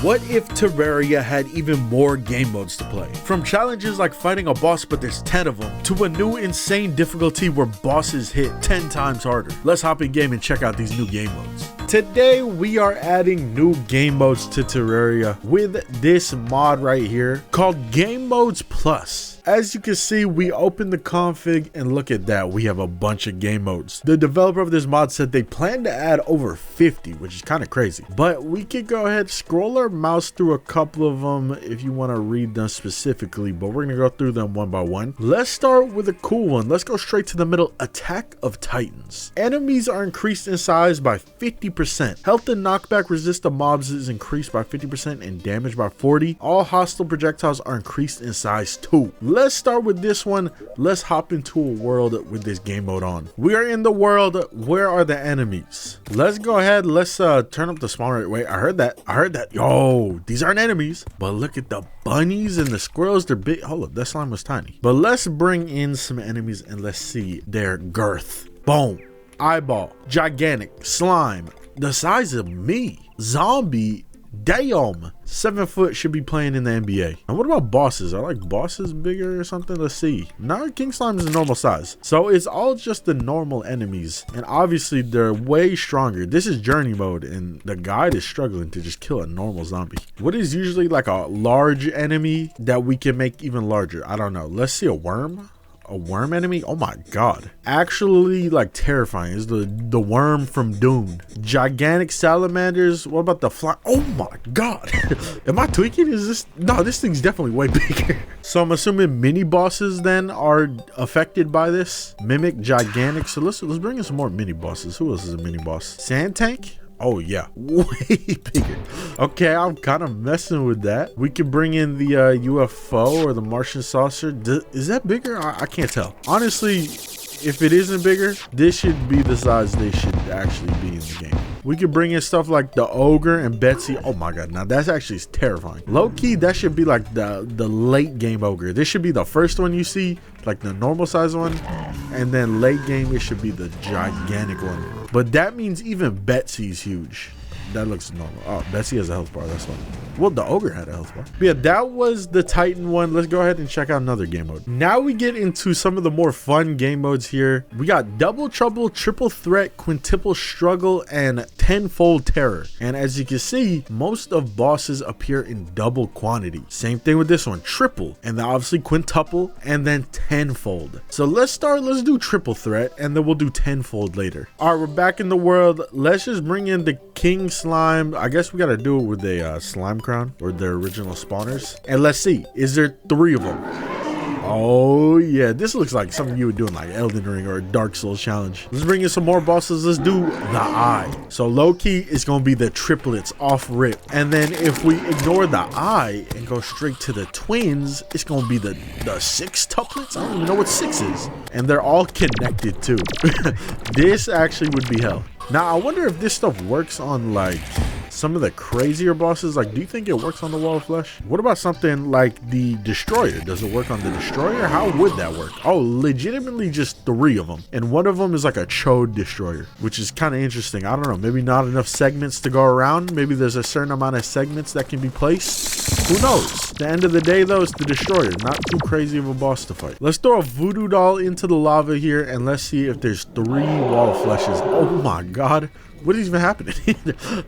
What if Terraria had even more game modes to play? From challenges like fighting a boss but there's 10 of them, to a new insane difficulty where bosses hit 10 times harder. Let's hop in game and check out these new game modes. Today we are adding new game modes to Terraria with this mod right here called Game Modes Plus. As you can see, we open the config and look at that, we have a bunch of game modes. The developer of this mod said they plan to add over 50, which is kind of crazy. But we could go ahead, scroll our mouse through a couple of them if you want to read them specifically, but we're going to go through them one by one. Let's start with a cool one. Let's go straight to the middle. Attack of Titans. Enemies are increased in size by 50%. Health and knockback resist to mobs is increased by 50% and damage by 40%. All hostile projectiles are increased in size too. Let's start with this one. Let's hop into a world with this game mode on. We are in the world. Where are the enemies? Let's go ahead. Let's turn up the spawn rate. Wait, I heard that. Yo, these aren't enemies, but look at the bunnies and the squirrels. They're big. Hold up, that slime was tiny. But let's bring in some enemies and let's see their girth. Boom. Eyeball. Gigantic. Slime. The size of me. Zombie. Damn, 7 foot should be playing in the NBA. And what about bosses? Are like bosses bigger or something? Let's see. No, King Slime is a normal size. So it's all just the normal enemies. And obviously they're way stronger. This is journey mode and the guide is struggling to just kill a normal zombie. What is usually like a large enemy that we can make even larger? I don't know. Let's see a worm. A worm enemy? Oh my god. Actually like terrifying is the worm from Doom. Gigantic salamanders. What about the fly? Oh my god. Am I tweaking? Is this? No, this thing's definitely way bigger. So I'm assuming mini bosses then are affected by this. Mimic, gigantic. So let's bring in some more mini bosses. Who else is a mini boss? Sand tank? Oh yeah, way bigger. Okay, I'm kind of messing with that. We could bring in the UFO or the Martian saucer. Is that bigger? I can't tell. Honestly, if it isn't bigger, this should be the size they should actually be in the game. We could bring in stuff like the ogre and Betsy. Oh my god, now that's actually terrifying. Low key, that should be like the late game ogre. This should be the first one you see, like the normal size one, and then late game it should be the gigantic one. But that means even Betsy's huge. That looks normal. Oh, Betsy has a health bar. That's fine. Well, the ogre had a health bar. But yeah, that was the Titan one. Let's go ahead and check out another game mode. Now we get into some of the more fun game modes here. We got Double Trouble, Triple Threat, Quintuple Struggle, and Tenfold Terror. And as you can see, most of bosses appear in double quantity. Same thing with this one, triple, and then obviously quintuple, and then tenfold. So let's do Triple Threat, and then we'll do tenfold later. All right, we're back in the world. Let's just bring in the King Slime. I guess we got to do it with a slime crown or their original spawners. And let's see, is there 3 of them? Oh yeah, this looks like something you would do in like Elden Ring or a Dark Souls challenge. Let's bring in some more bosses. Let's do the eye. So low key it's gonna be the triplets off rip, and then if we ignore the eye and go straight to the twins, it's gonna be the 6 tuplets. I don't even know what 6 is, and they're all connected too. This actually would be hell. Now I wonder if this stuff works on like some of the crazier bosses. Like, do you think it works on the Wall of Flesh? What about something like the Destroyer? Does it work on the Destroyer? How would that work? Oh, legitimately just 3 of them, and one of them is like a Chode Destroyer, which is kind of interesting. I don't know, maybe not enough segments to go around. Maybe there's a certain amount of segments that can be placed. Who knows? At the end of the day though, it's the Destroyer. Not too crazy of a boss to fight. Let's throw a voodoo doll into the lava here and let's see if there's 3 Wall of Fleshes. Oh my god, what is even happening?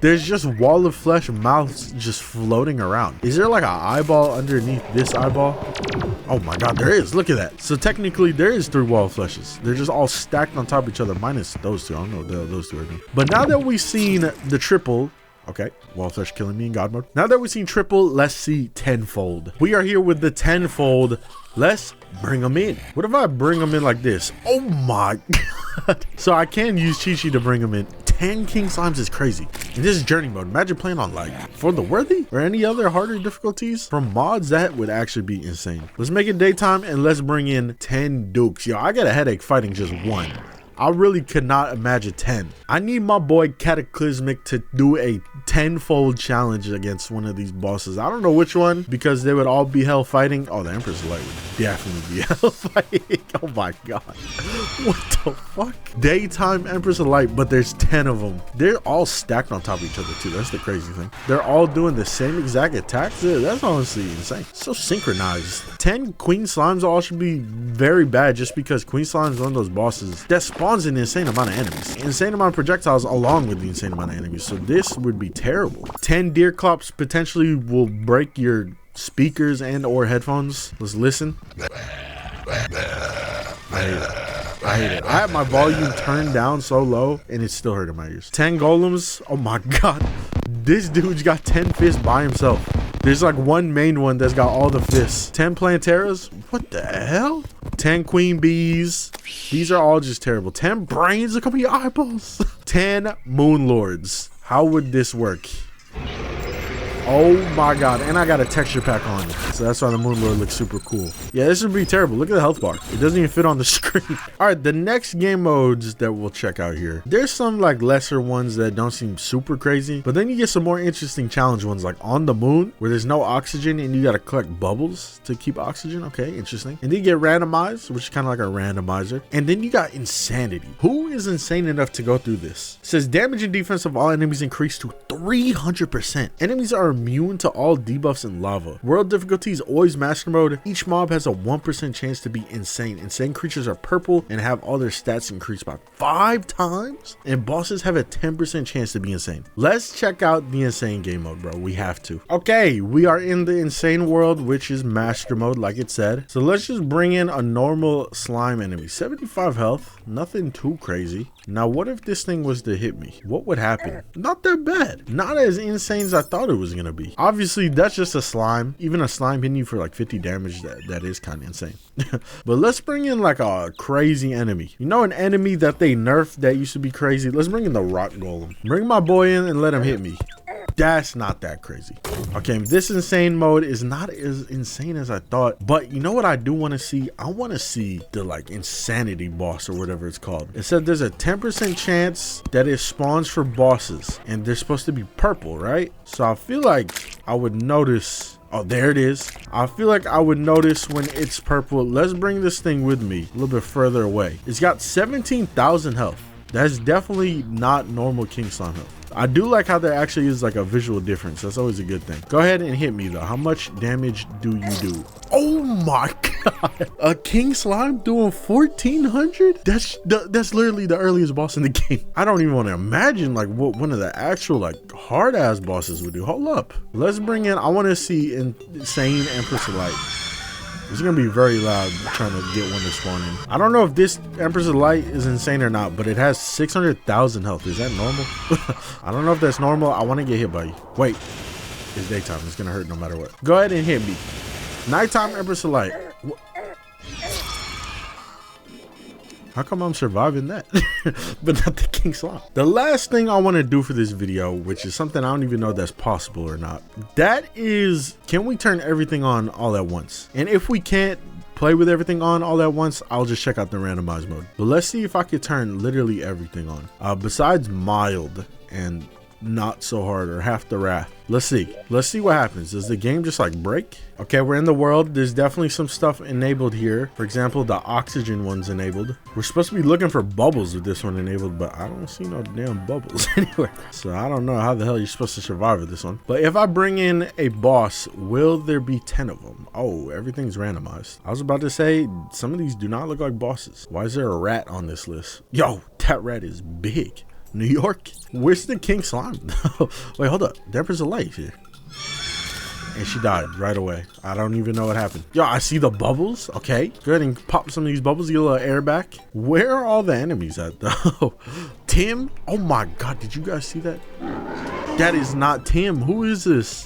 There's just Wall of Flesh mouths just floating around. Is there like an eyeball underneath this eyeball? Oh my god, there is. Look at that. So technically there is 3 Wall of Fleshes. They're just all stacked on top of each other, minus those 2. I don't know what the hell those 2 are doing. But now that we've seen the triple, okay, Wall of Flesh killing me in God mode. Now that we've seen triple, let's see tenfold. We are here with the tenfold. Let's bring them in. What if I bring them in like this? Oh my god. So I can use Chi-Chi to bring them in. 10 King Slimes is crazy. And this is journey mode. Imagine playing on like For the Worthy or any other harder difficulties from mods. That would actually be insane. Let's make it daytime and let's bring in 10 Dukes. Yo, I got a headache fighting just one. I really could not imagine 10. I need my boy Cataclysmic to do a 10-fold challenge against one of these bosses. I don't know which one, because they would all be hell fighting. Oh, the Empress Light would definitely be hell fighting. Oh my god. What the fuck? Daytime Empress of Light, but there's 10 of them. They're all stacked on top of each other too. That's the crazy thing. They're all doing the same exact attacks. That's honestly insane. So synchronized. 10 Queen Slimes all should be very bad, just because Queen Slime is one of those bosses that spawns an insane amount of enemies. Insane amount of projectiles along with the insane amount of enemies. So this would be terrible. 10 Deer Clops potentially will break your speakers and or headphones. Let's listen. I hate it. I have my volume turned down so low and it's still hurting my ears. 10 golems. Oh my god. This dude's got 10 fists by himself. There's like one main one that's got all the fists. 10 planteras. What the hell? 10 queen bees. These are all just terrible. 10 brains. Look at your eyeballs. 10 moon lords. How would this work? Oh my god, and I got a texture pack on, so that's why the Moon Lord looks super cool. Yeah, this would be terrible. Look at the health bar. It doesn't even fit on the screen. Alright, the next game modes that we'll check out here. There's some like lesser ones that don't seem super crazy, but then you get some more interesting challenge ones like on the moon, where there's no oxygen and you gotta collect bubbles to keep oxygen. Okay, interesting. And then you get randomized, which is kind of like a randomizer. And then you got insanity. Who is insane enough to go through this? It says damage and defense of all enemies increased to 300%. Enemies are immune to all debuffs in lava. World difficulty is always master mode. Each mob has a 1% chance to be insane. Insane creatures are purple and have all their stats increased by 5 times. And bosses have a 10% chance to be insane. Let's check out the insane game mode, bro. We have to. Okay, we are in the insane world, which is master mode, like it said. So let's just bring in a normal slime enemy. 75 health. Nothing too crazy. Now, what if this thing was to hit me? What would happen? Not that bad. Not as insane as I thought it was gonna be. Obviously, that's just a slime. Even a slime hitting you for like 50 damage, that is kind of insane. But let's bring in like a crazy enemy. You know, an enemy that they nerfed that used to be crazy? Let's bring in the rock golem. Bring my boy in and let him hit me. That's not that crazy. Okay, this insane mode is not as insane as I thought, but you know what I do want to see? I want to see the like insanity boss or whatever it's called. It said there's a 10% chance that it spawns for bosses and they're supposed to be purple, right? So I feel like I would notice. Oh, there it is. I feel like I would notice when it's purple. Let's bring this thing with me a little bit further away. It's got 17,000 health. That's definitely not normal King Slime health. I do like how there actually is like a visual difference. That's always a good thing. Go ahead and hit me though. How much damage do you do? Oh my god. A King Slime doing 1400? That's literally the earliest boss in the game. I don't even want to imagine like what one of the actual like hard ass bosses would do. Hold up. Let's bring in, I want to see insane Empress of Light. It's gonna be very loud trying to get one to spawn in. I don't know if this Empress of Light is insane or not, but it has 600,000 health. Is that normal? I don't know if that's normal. I want to get hit by you. Wait, it's daytime. It's gonna hurt no matter what. Go ahead and hit me. Nighttime Empress of Light. How come I'm surviving that? But not the King Slime. The last thing I want to do for this video, which is something I don't even know that's possible or not, that is, can we turn everything on all at once? And if we can't play with everything on all at once, I'll just check out the randomized mode. But let's see if I could turn literally everything on. Besides mild and not so hard or half the wrath. Let's see what happens. Does the game just like break? Okay, we're in the world. There's definitely some stuff enabled here. For example, the oxygen one's enabled. We're supposed to be looking for bubbles with this one enabled, but I don't see no damn bubbles anywhere. So I don't know how the hell you're supposed to survive with this one. But if I bring in a boss, will there be 10 of them? Oh, everything's randomized. I was about to say some of these do not look like bosses. Why is there a rat on this list? Yo, that rat is big. New York? Where's the King Slime? Wait, hold up. The Empress of Light here. And she died right away. I don't even know what happened. Yo, I see the bubbles. Okay, go ahead and pop some of these bubbles, get a little air back. Where are all the enemies at though? Tim? Oh my god, did you guys see that? That is not Tim. Who is this?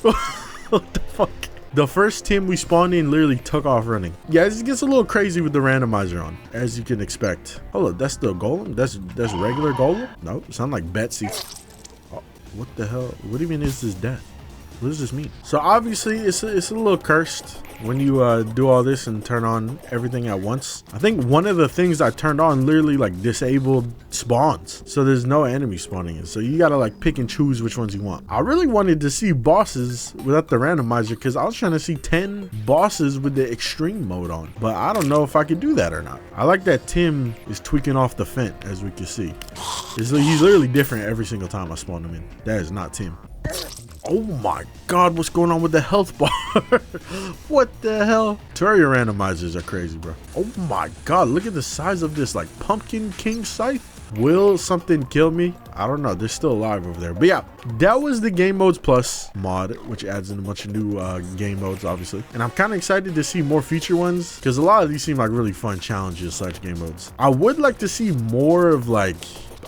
What the fuck? The first Tim we spawned in literally took off running. Yeah, this gets a little crazy with the randomizer on, as you can expect. Hold up, that's the golem? That's regular golem? Nope, sound like Betsy. Oh, what the hell? What even is this death? What does this mean? So obviously it's a little cursed when you do all this and turn on everything at once. I think one of the things I turned on literally like disabled spawns, so there's no enemy spawning in. So you gotta like pick and choose which ones you want. I really wanted to see bosses without the randomizer because I was trying to see 10 bosses with the extreme mode on, but I don't know if I could do that or not. I like that Tim is tweaking off the fence, as we can see. He's literally different every single time I spawn him in. That is not Tim. Oh my god, what's going on with the health bar? What the hell? Terraria randomizers are crazy, bro. Oh my god, look at the size of this like pumpkin king scythe. Will something kill me? I don't know. They're still alive over there. But yeah, that was the Game Modes Plus mod, which adds in a bunch of new game modes, obviously. And I'm kind of excited to see more feature ones because a lot of these seem like really fun challenges / game modes. I would like to see more of like,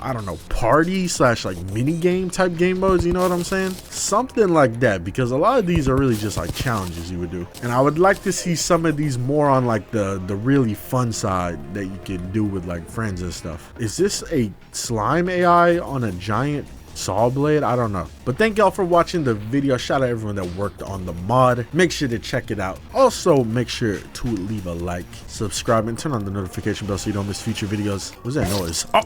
I don't know, party / like mini game type game modes, you know what I'm saying? Something like that, because a lot of these are really just like challenges you would do. And I would like to see some of these more on like the really fun side that you can do with like friends and stuff. Is this a slime AI on a giant saw blade? I don't know. But thank y'all for watching the video. Shout out everyone that worked on the mod. Make sure to check it out. Also make sure to leave a like, subscribe, and turn on the notification bell so you don't miss future videos. What's that noise? Oh,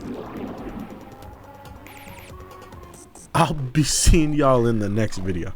I'll be seeing y'all in the next video.